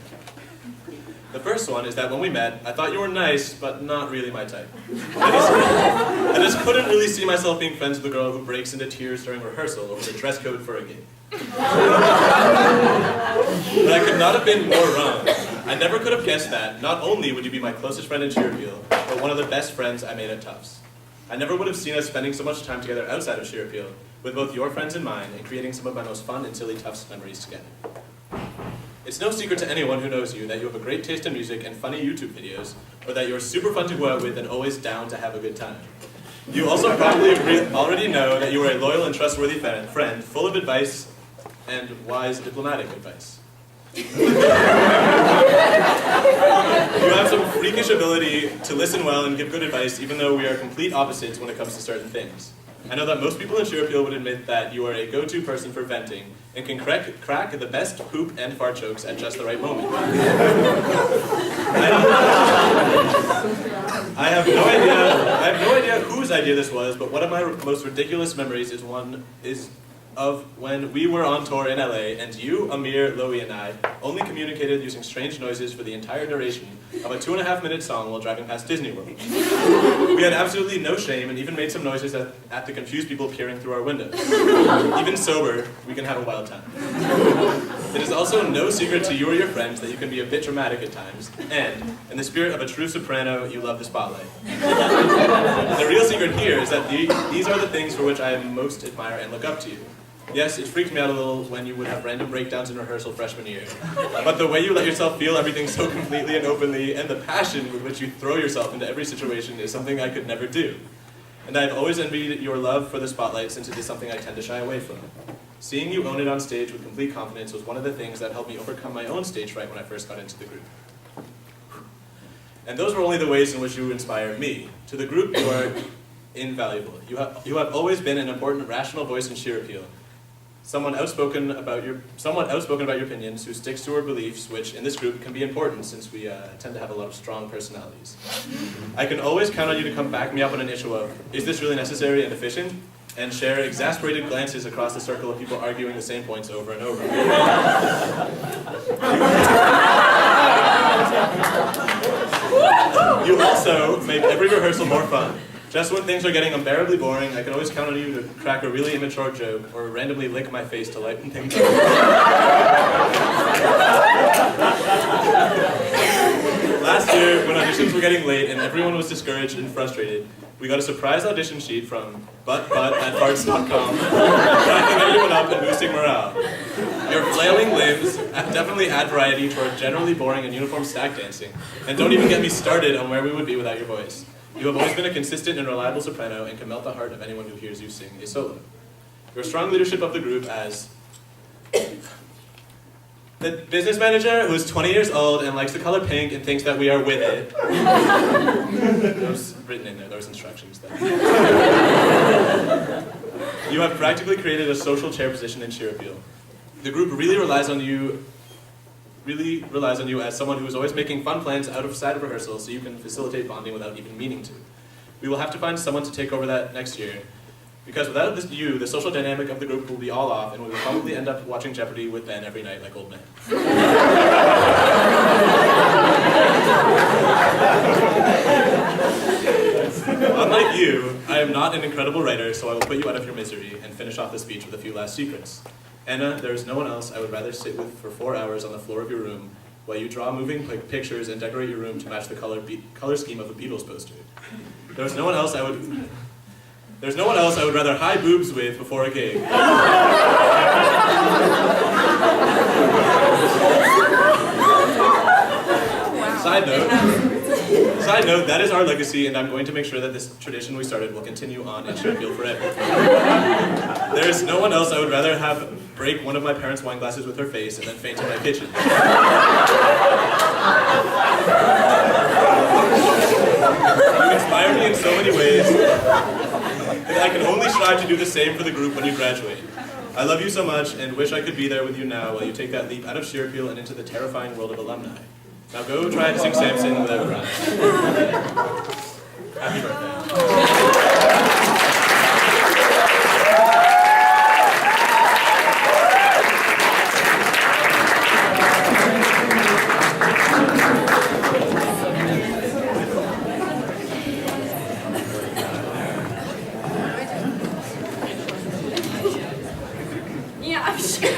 The first one is that when we met, I thought you were nice, but not really my type. I just couldn't really see myself being friends with a girl who breaks into tears during rehearsal over the dress code for a gig. But I could not have been more wrong. I never could have guessed that not only would you be my closest friend in ShirAppeal, but one of the best friends I made at Tufts. I never would have seen us spending so much time together outside of ShirAppeal, with both your friends and mine, and creating some of my most fun and silly Tufts memories together. It's no secret to anyone who knows you that you have a great taste in music and funny YouTube videos, or that you're super fun to go out with and always down to have a good time. You also probably already know that you are a loyal and trustworthy friend, full of advice and wise diplomatic advice. You have some freakish ability to listen well and give good advice, even though we are complete opposites when it comes to certain things. I know that most people in ShirAppeal would admit that you are a go-to person for venting and can crack the best poop and fart jokes at just the right moment. I have no idea whose idea this was, but one of my most ridiculous memories is of when we were on tour in LA, and you, Amir, Loie, and I only communicated using strange noises for the entire duration of a 2.5-minute song while driving past Disney World. We had absolutely no shame and even made some noises at the confused people peering through our windows. Even sober, we can have a wild time. It is also no secret to you or your friends that you can be a bit dramatic at times, and, in the spirit of a true soprano, you love the spotlight. The real secret here is that these are the things for which I most admire and look up to you. Yes, it freaked me out a little when you would have random breakdowns in rehearsal freshman year. But the way you let yourself feel everything so completely and openly, and the passion with which you throw yourself into every situation is something I could never do. And I've always envied your love for the spotlight since it is something I tend to shy away from. Seeing you own it on stage with complete confidence was one of the things that helped me overcome my own stage fright when I first got into the group. And those were only the ways in which you inspired me. To the group, you are invaluable. You have always been an important, rational voice in ShirAppeal. Someone outspoken about your opinions, who sticks to her beliefs, which in this group can be important since we tend to have a lot of strong personalities. I can always count on you to come back me up on an issue of, is this really necessary and efficient? And share exasperated glances across the circle of people arguing the same points over and over. You also make every rehearsal more fun. Just when things are getting unbearably boring, I can always count on you to crack a really immature joke or randomly lick my face to lighten things up. Last year, when auditions were getting late and everyone was discouraged and frustrated, we got a surprise audition sheet from buttbutt@farts.com, cracking everyone up and boosting morale. Your flailing limbs definitely add variety to our generally boring and uniform stack dancing, and don't even get me started on where we would be without your voice. You have always been a consistent and reliable soprano and can melt the heart of anyone who hears you sing a solo. Your strong leadership of the group as the business manager who's 20 years old and likes the color pink and thinks that we are with it. That was written in there, those instructions there. You have practically created a social chair position in ShirAppeal. The group really relies on you as someone who is always making fun plans outside of rehearsal so you can facilitate bonding without even meaning to. We will have to find someone to take over that next year, because without you, the social dynamic of the group will be all off, and we will probably end up watching Jeopardy with Ben every night like old men. you, I am not an incredible writer, so I will put you out of your misery and finish off the speech with a few last secrets. Anna, there is no one else I would rather sit with for 4 hours on the floor of your room while you draw moving pictures and decorate your room to match the color scheme of a Beatles poster. There's no one else I would rather high boobs with before a gig. Side note, that is our legacy, and I'm going to make sure that this tradition we started will continue on in ShirAppeal forever. There is no one else I would rather have break one of my parents' wine glasses with her face and then faint in my kitchen. You inspire me in so many ways, and I can only strive to do the same for the group when you graduate. I love you so much, and wish I could be there with you now while you take that leap out of ShirAppeal and into the terrifying world of alumni. Now go try to sing Samson without rhyme. Happy birthday. Yeah, I'm sure.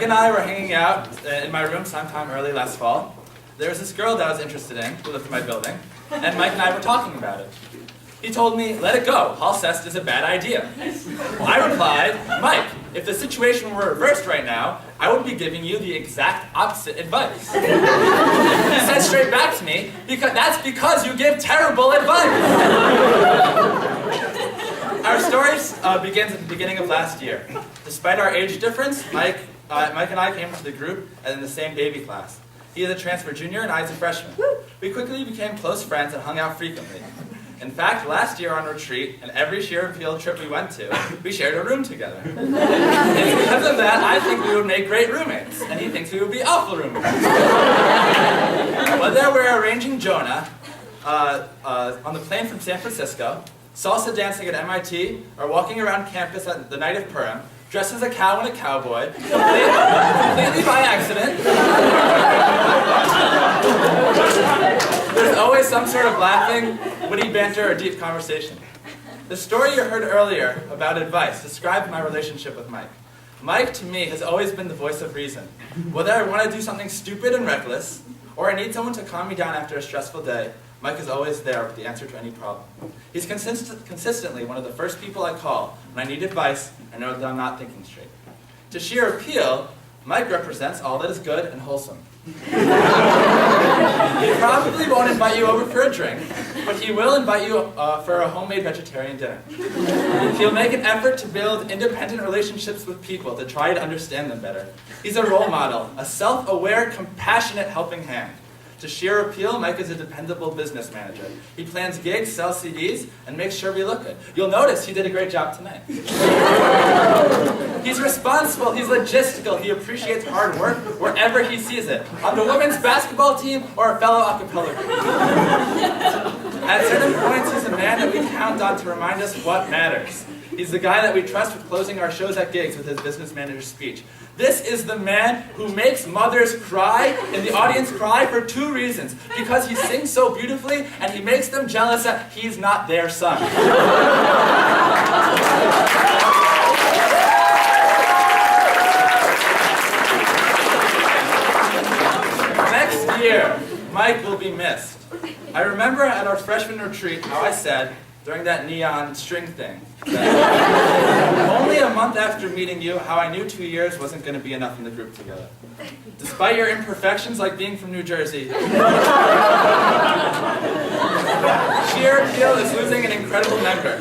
and I were hanging out in my room sometime early last fall. There was this girl that I was interested in who lived in my building, and Mike and I were talking about it. He told me, let it go, Alcest is a bad idea. I replied, Mike, if the situation were reversed right now, I would be giving you the exact opposite advice. He said straight back to me, that's because you give terrible advice. Our story begins at the beginning of last year. Despite our age difference, Mike and I came into the group and in the same baby class. He is a transfer junior and I is a freshman. We quickly became close friends and hung out frequently. In fact, last year on retreat, and every ShirAppeal trip we went to, we shared a room together. And because of that, I think we would make great roommates, and he thinks we would be awful roommates. Whether we're arranging Jonah on the plane from San Francisco, salsa dancing at MIT, or walking around campus at the night of Purim, dressed as a cow and a cowboy, completely by accident. There's always some sort of laughing, witty banter, or deep conversation. The story you heard earlier about advice described my relationship with Mike. Mike, to me, has always been the voice of reason. Whether I want to do something stupid and reckless, or I need someone to calm me down after a stressful day, Mike is always there with the answer to any problem. He's consistently one of the first people I call when I need advice and know that I'm not thinking straight. To ShirAppeal, Mike represents all that is good and wholesome. He probably won't invite you over for a drink, but he will invite you for a homemade vegetarian dinner. He'll make an effort to build independent relationships with people to try to understand them better. He's a role model, a self-aware, compassionate helping hand. To ShirAppeal, Mike is a dependable business manager. He plans gigs, sells CDs, and makes sure we look good. You'll notice he did a great job tonight. He's responsible, he's logistical, he appreciates hard work wherever he sees it. On the women's basketball team or a fellow a cappella group. At certain points, he's a man that we count on to remind us what matters. He's the guy that we trust with closing our shows at gigs with his business manager's speech. This is the man who makes mothers cry and the audience cry for two reasons. Because he sings so beautifully and he makes them jealous that he's not their son. Next year, Mike will be missed. I remember at our freshman retreat how I said, during that neon string thing, only a month after meeting you, how I knew 2 years wasn't going to be enough in the group together. Despite your imperfections, like being from New Jersey, ShirAppeal is losing an incredible member.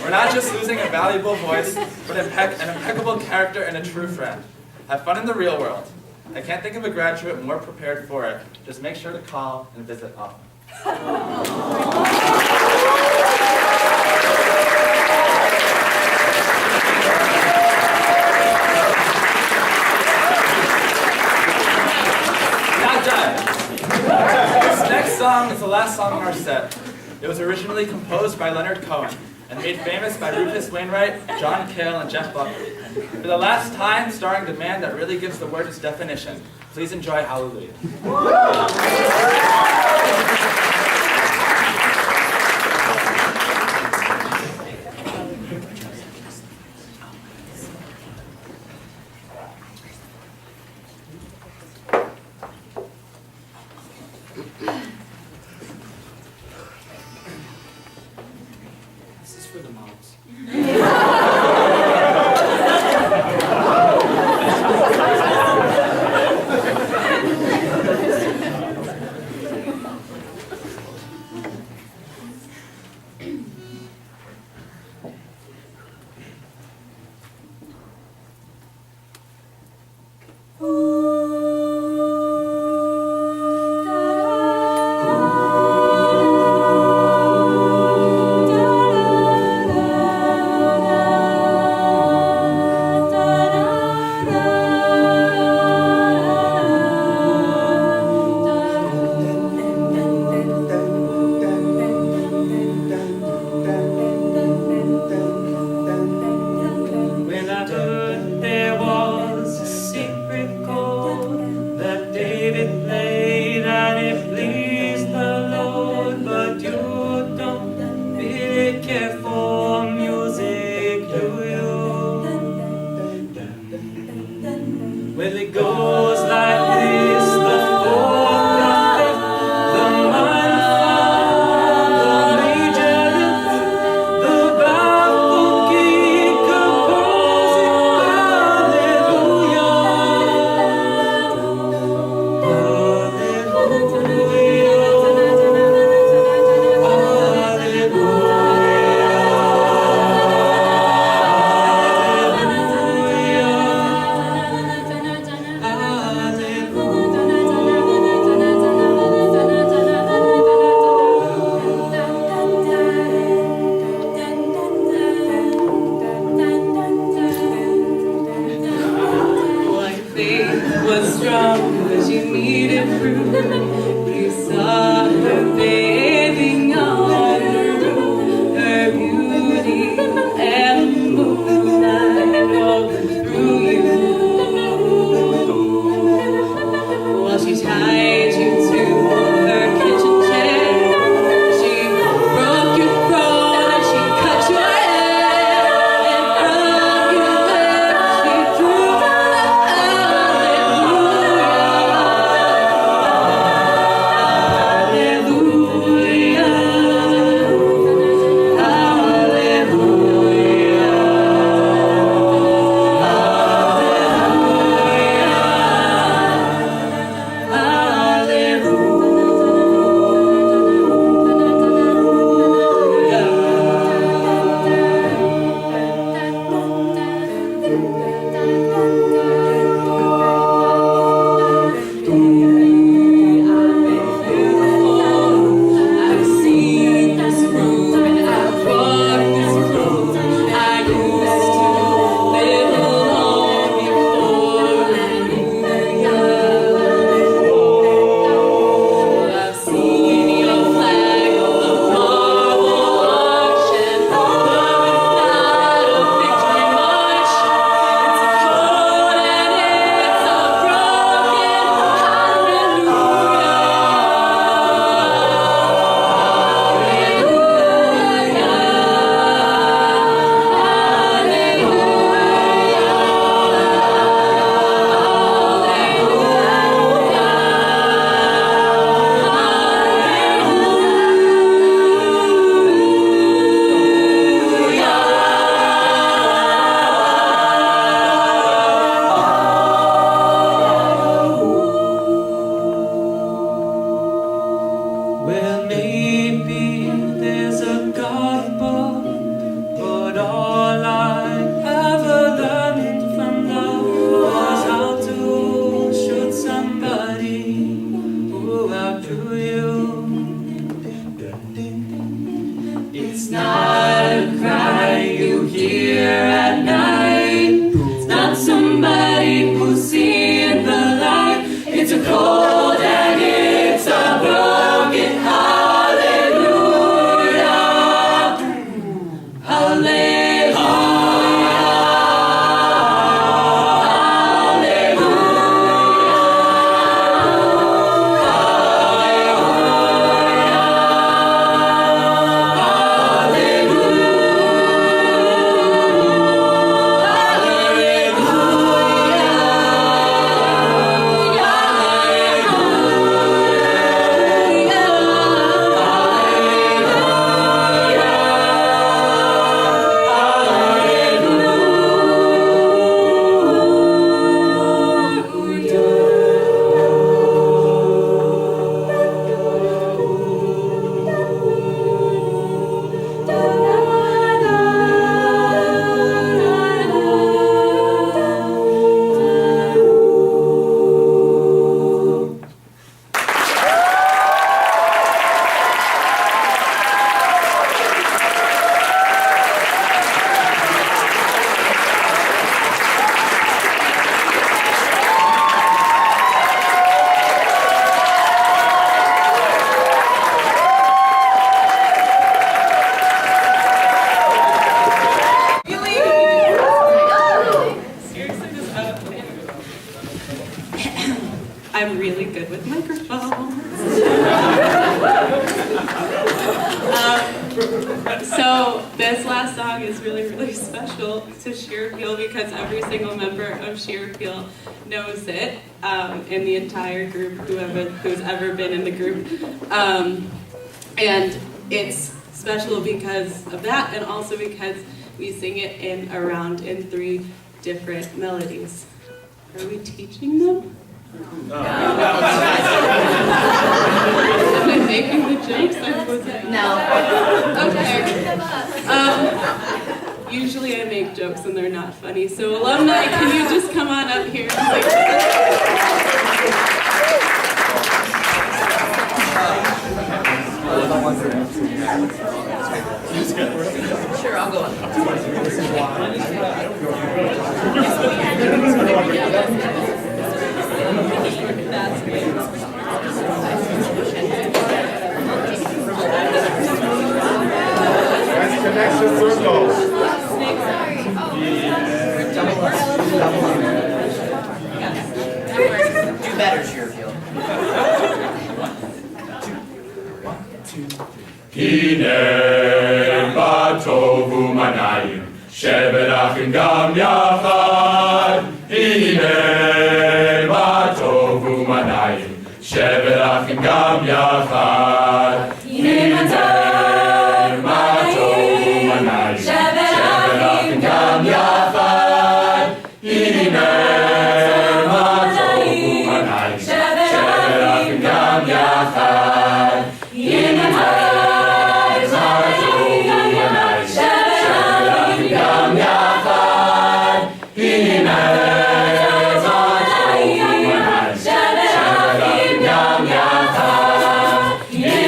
We're not just losing a valuable voice, but an impeccable character and a true friend. Have fun in the real world. I can't think of a graduate more prepared for it. Just make sure to call and visit often. This next song is the last song on our set. It was originally composed by Leonard Cohen and made famous by Rufus Wainwright, John Cale, and Jeff Buckley. For the last time, starring the man that really gives the word its definition. Please enjoy Hallelujah. This is for the moms. Well, maybe there's a God above, but all I ever learned from love was how to shoot somebody who outdrew you. It's not a cry you hear at night. It's not somebody who's seen the light. It's a cold and it's a broken hallelujah. Hallelujah. I'm really good with microphones. So this last song is really, really special to ShirAppeal because every single member of ShirAppeal knows it, and the entire group, who's ever been in the group. And it's special because of that, and also because we sing it around in 3 different melodies. Are we teaching them? No. Am I making the jokes I'm supposed to? No. Okay. Usually I make jokes and they're not funny, so alumni, can you just come on up here and sing? Sure, I'll go on. Connection circles. Do better, ShirAppeal. Hine batovu manayim sheberachim gam yachad. Hine batovu manayim sheberachim gam yachad. Hine batovu manayim sheberachim gam yachad. Hine batovu manayim sheberachim gam yachad. Yeah.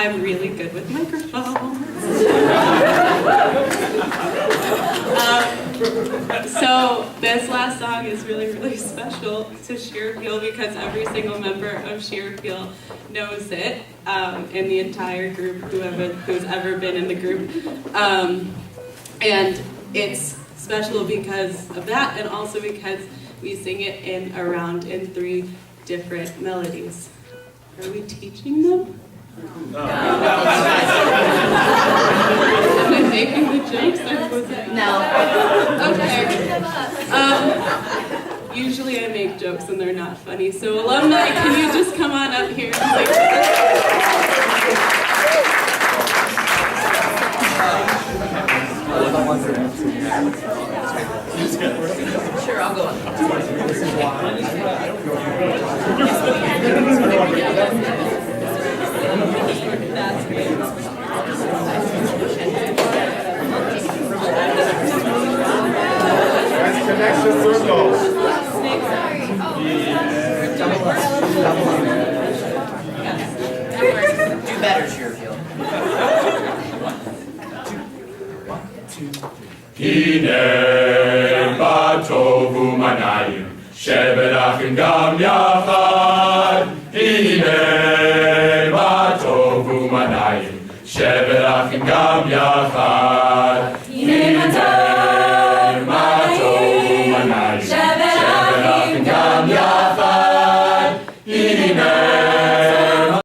I'm really good with microphones. So this last song is really, really special to ShirAppeal because every single member of ShirAppeal knows it, and the entire group, who's ever been in the group. And it's special because of that, and also because we sing it around in 3 different melodies. Are we teaching them? No. Am I making the jokes? No. Okay. Usually I make jokes and they're not funny. So alumni, can you just come on up here and make Sure, I'll go on. Connection circles. Do better, ShirAppeal. הנה מה טוב ומה נעים, שבלחם גם יחד. הנה מה טוב ומה נעים, שבלחם גם יחד.